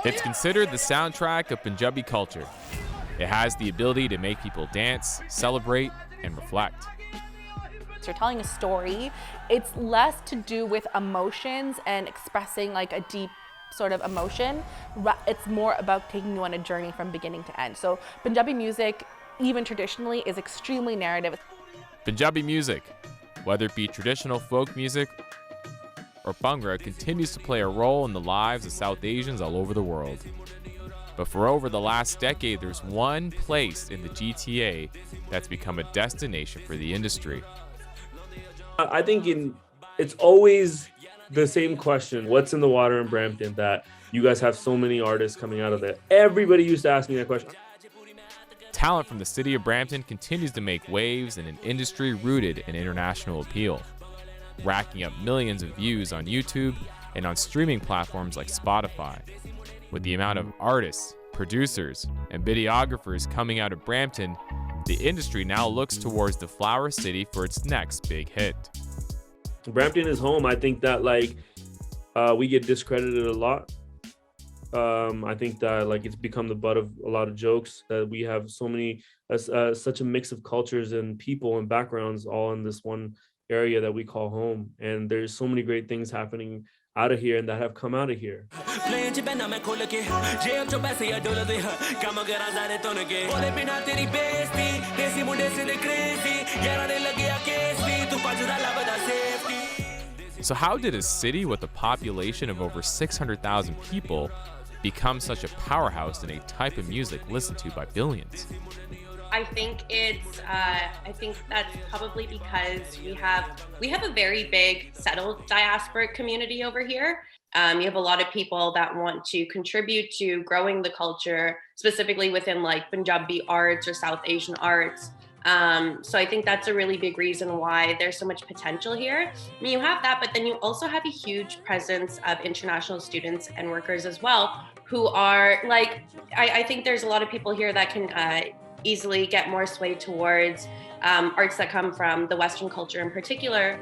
It's considered the soundtrack of Punjabi culture. It has the ability to make people dance, celebrate, and reflect. You're telling a story. It's less to do with emotions and expressing like a deep sort of emotion. It's more about taking you on a journey from beginning to end. So Punjabi music, even traditionally, is extremely narrative. Punjabi music, whether it be traditional folk music or Bhangra, continues to play a role in the lives of South Asians all over the world. But for over the last decade, there's one place in the GTA that's become a destination for the industry. I think it's always the same question. What's in the water in Brampton that you guys have so many artists coming out of it? Everybody used to ask me that question. Talent from the city of Brampton continues to make waves in an industry rooted in international appeal, racking up millions of views on YouTube and on streaming platforms like Spotify. With the amount of artists, producers, and videographers coming out of Brampton, the industry now looks towards the Flower City for its next big hit. Brampton is home. I think that we get discredited a lot. I think that it's become the butt of a lot of jokes that we have so many, such a mix of cultures and people and backgrounds all in this one area that we call home. And there's so many great things happening out of here and that have come out of here. So how did a city with a population of over 600,000 people become such a powerhouse in a type of music listened to by billions? I think that's probably because we have a very big settled diasporic community over here. You have a lot of people that want to contribute to growing the culture, specifically within Punjabi arts or South Asian arts. So I think that's a really big reason why there's so much potential here. I mean, you have that, but then you also have a huge presence of international students and workers as well, who are I think there's a lot of people here that can easily get more sway towards arts that come from the Western culture in particular.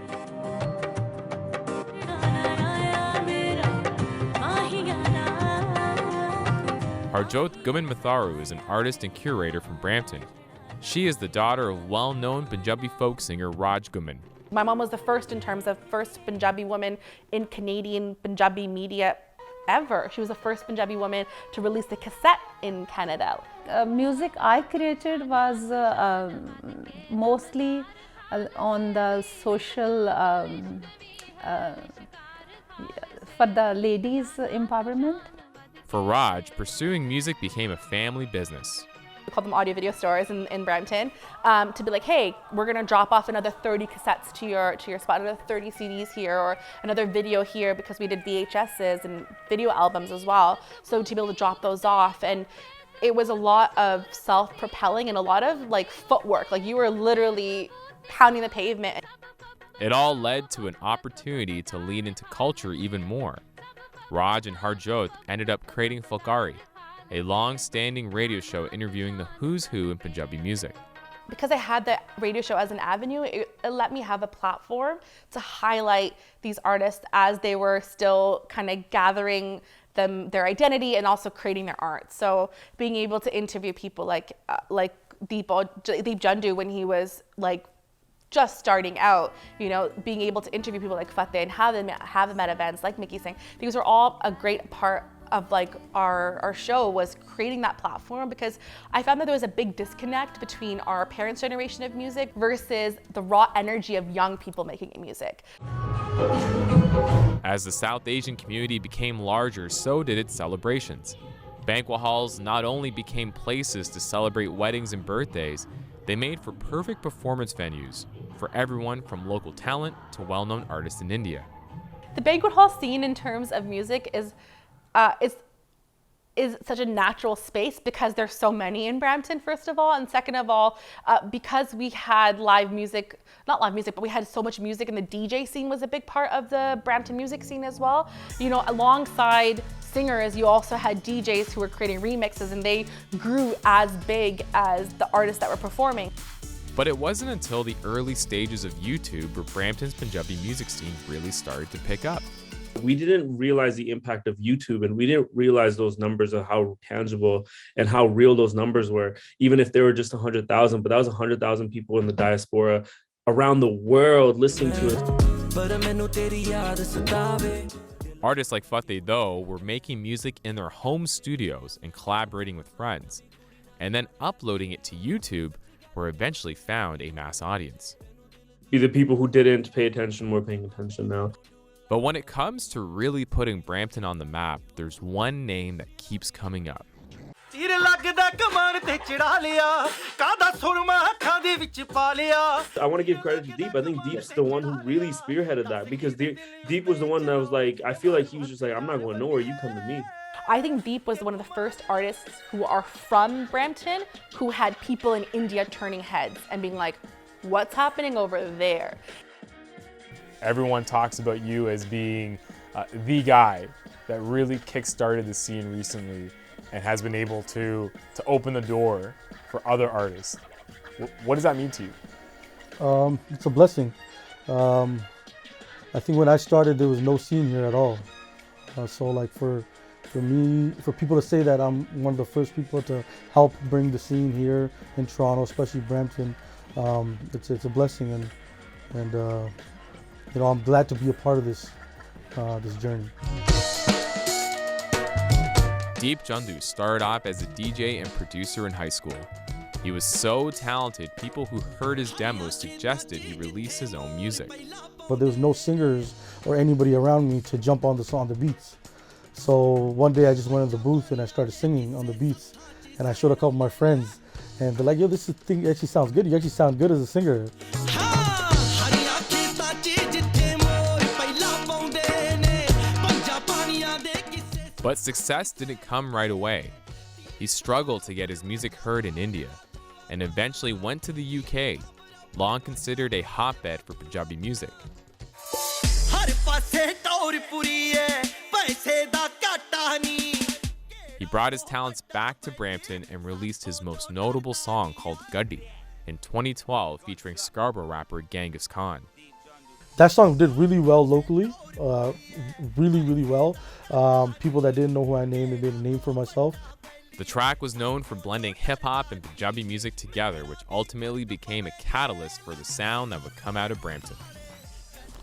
Harjot Guman Matharu is an artist and curator from Brampton. She is the daughter of well-known Punjabi folk singer Raj Guman. My mom was the first Punjabi woman in Canadian Punjabi media ever. She was the first Punjabi woman to release a cassette in Canada. Music I created was mostly on the social, for the ladies' empowerment. For Raj, pursuing music became a family business. We call them audio video stores in Brampton, to be like, hey, we're gonna drop off another 30 cassettes to your spot, another 30 CDs here, or another video here, because we did VHSs and video albums as well. So to be able to drop those off, and it was a lot of self-propelling and a lot of footwork. You were literally pounding the pavement. It all led to an opportunity to lean into culture even more. Raj and Harjot ended up creating Fulkari, a long-standing radio show interviewing the who's who in Punjabi music. Because I had the radio show as an avenue, it let me have a platform to highlight these artists as they were still kind of gathering their identity and also creating their art. So being able to interview people like Deep Jandu when he was just starting out, being able to interview people like Fateh and have them at events like Mickey saying, these are all a great part of our show, was creating that platform, because I found that there was a big disconnect between our parents' generation of music versus the raw energy of young people making music. As the South Asian community became larger, so did its celebrations. Banquet halls not only became places to celebrate weddings and birthdays, they made for perfect performance venues for everyone from local talent to well-known artists in India. The banquet hall scene in terms of music is such a natural space because there's so many in Brampton, first of all, and second of all, because we had not live music, but we had so much music, and the DJ scene was a big part of the Brampton music scene as well. Alongside singers, you also had DJs who were creating remixes, and they grew as big as the artists that were performing. But it wasn't until the early stages of YouTube where Brampton's Punjabi music scene really started to pick up. We didn't realize the impact of YouTube, and we didn't realize those numbers of how tangible and how real those numbers were, even if they were just 100,000, but that was 100,000 people in the diaspora around the world listening to us. Artists like Fateh DOE were making music in their home studios and collaborating with friends, and then uploading it to YouTube, where eventually found a mass audience. The people who didn't pay attention were paying attention now. But when it comes to really putting Brampton on the map, there's one name that keeps coming up. I want to give credit to Deep. I think Deep's the one who really spearheaded that, because Deep was the one that was like, I feel like he was just like, I'm not going nowhere, you come to me. I think Deep was one of the first artists who are from Brampton who had people in India turning heads and being like, what's happening over there? Everyone talks about you as being the guy that really kickstarted the scene recently and has been able to open the door for other artists. What does that mean to you? It's a blessing. I think when I started, there was no scene here at all. So like for me, for people to say that I'm one of the first people to help bring the scene here in Toronto, especially Brampton, it's a blessing, and you know, I'm glad to be a part of this journey. Deep Jandu started off as a DJ and producer in high school. He was so talented, people who heard his demos suggested he release his own music. But there was no singers or anybody around me to jump on the beats. So one day I just went in the booth and I started singing on the beats, and I showed a couple of my friends, and they're like, yo, this thing actually sounds good. You actually sound good as a singer. But success didn't come right away. He struggled to get his music heard in India, and eventually went to the UK, long considered a hotbed for Punjabi music. He brought his talents back to Brampton and released his most notable song called Gaddi in 2012, featuring Scarborough rapper Genghis Khan. That song did really well locally, really well. People that didn't know who I named, I made a name for myself. The track was known for blending hip-hop and Punjabi music together, which ultimately became a catalyst for the sound that would come out of Brampton.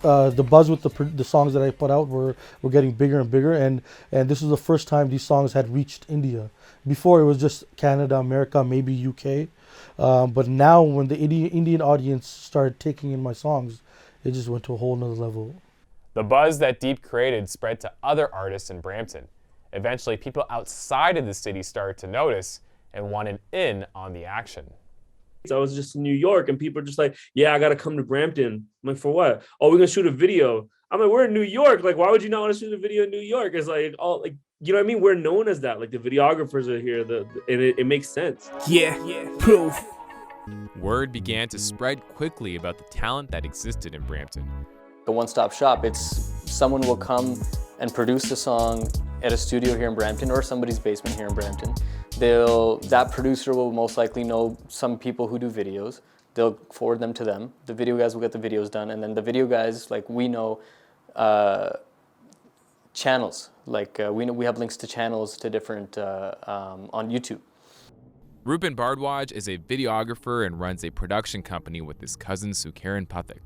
The buzz with the songs that I put out were getting bigger and bigger, and this was the first time these songs had reached India. Before it was just Canada, America, maybe UK, but now when the Indian audience started taking in my songs, it just went to a whole nother level. The buzz that Deep created spread to other artists in Brampton. Eventually, people outside of the city started to notice and wanted in on the action. I was just in New York, and people are just like, yeah, I got to come to Brampton. I'm like, for what? Oh, we're going to shoot a video. I'm like, we're in New York. Like, why would you not want to shoot a video in New York? It's like, all like, you know what I mean? We're known as that. Like, the videographers are here, and it makes sense. Yeah, proof. Word began to spread quickly about the talent that existed in Brampton. The one-stop shop, it's someone will come and produce a song at a studio here in Brampton or somebody's basement here in Brampton. That producer will most likely know some people who do videos. They'll forward them to them. The video guys will get the videos done, and then the video guys, like, we know channels. Like we have links to channels to different on YouTube. Rupen Bardwaj is a videographer and runs a production company with his cousin Sukaran Pathak.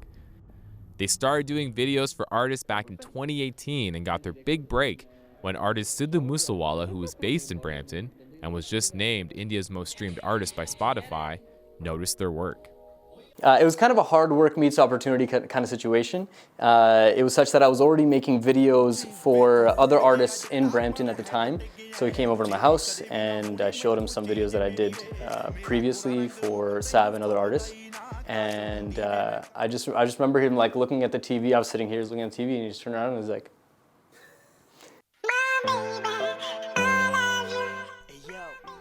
They started doing videos for artists back in 2018 and got their big break when artist Sidhu Moose Wala, who was based in Brampton and was just named India's most streamed artist by Spotify, noticed their work. It was kind of a hard work meets opportunity kind of situation. It was such that I was already making videos for other artists in Brampton at the time. So he came over to my house and I showed him some videos that I did previously for Sav and other artists. And I just remember him like looking at the TV. I was sitting here looking at the TV, and he just turned around and was like,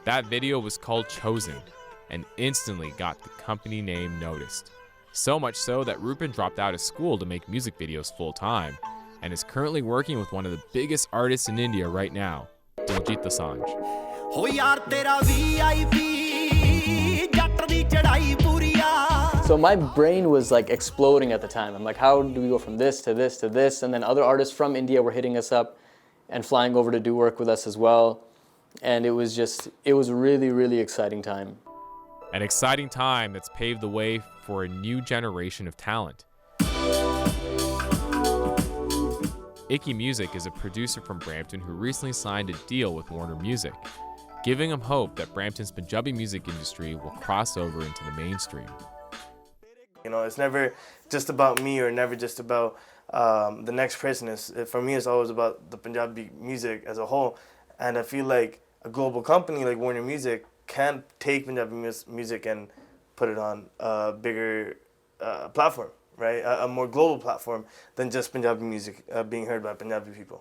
That video was called Chosen and instantly got the company name noticed. So much so that Rupen dropped out of school to make music videos full time and is currently working with one of the biggest artists in India right now, Diljit Dosanjh. हो यार तेरा VIP जट दी चढ़ाई पूरी आ So my brain was like exploding at the time. I'm like, how do we go from this to this to this? And then other artists from India were hitting us up and flying over to do work with us as well. And it was a really, really exciting time. An exciting time that's paved the way for a new generation of talent. Icky Music is a producer from Brampton who recently signed a deal with Warner Music, giving him hope that Brampton's Punjabi music industry will cross over into the mainstream. You know, it's never just about me or never just about the next person. For me, it's always about the Punjabi music as a whole. And I feel like a global company like Warner Music can take Punjabi music and put it on a bigger platform, right? A more global platform than just Punjabi music being heard by Punjabi people.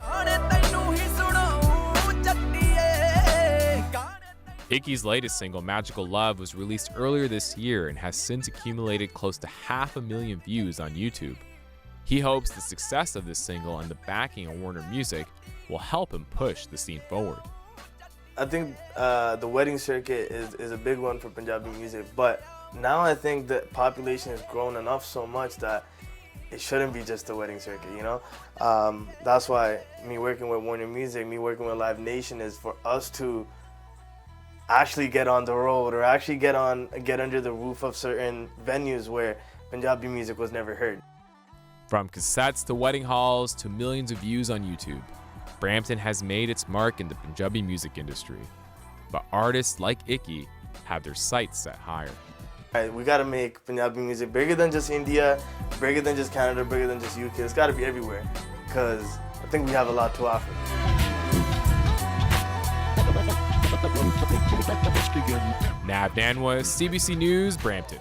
Icky's latest single, Magical Love, was released earlier this year and has since accumulated close to 500,000 views on YouTube. He hopes the success of this single and the backing of Warner Music will help him push the scene forward. I think the wedding circuit is a big one for Punjabi music, but now I think the population has grown enough so much that it shouldn't be just the wedding circuit, you know? That's why me working with Warner Music, me working with Live Nation is for us to actually get on the road or actually get under the roof of certain venues where Punjabi music was never heard. From cassettes to wedding halls to millions of views on YouTube, Brampton has made its mark in the Punjabi music industry. But artists like Icky have their sights set higher. We gotta make Punjabi music bigger than just India, bigger than just Canada, bigger than just UK. It's gotta be everywhere, because I think we have a lot to offer. Nav Danwa, CBC News, Brampton.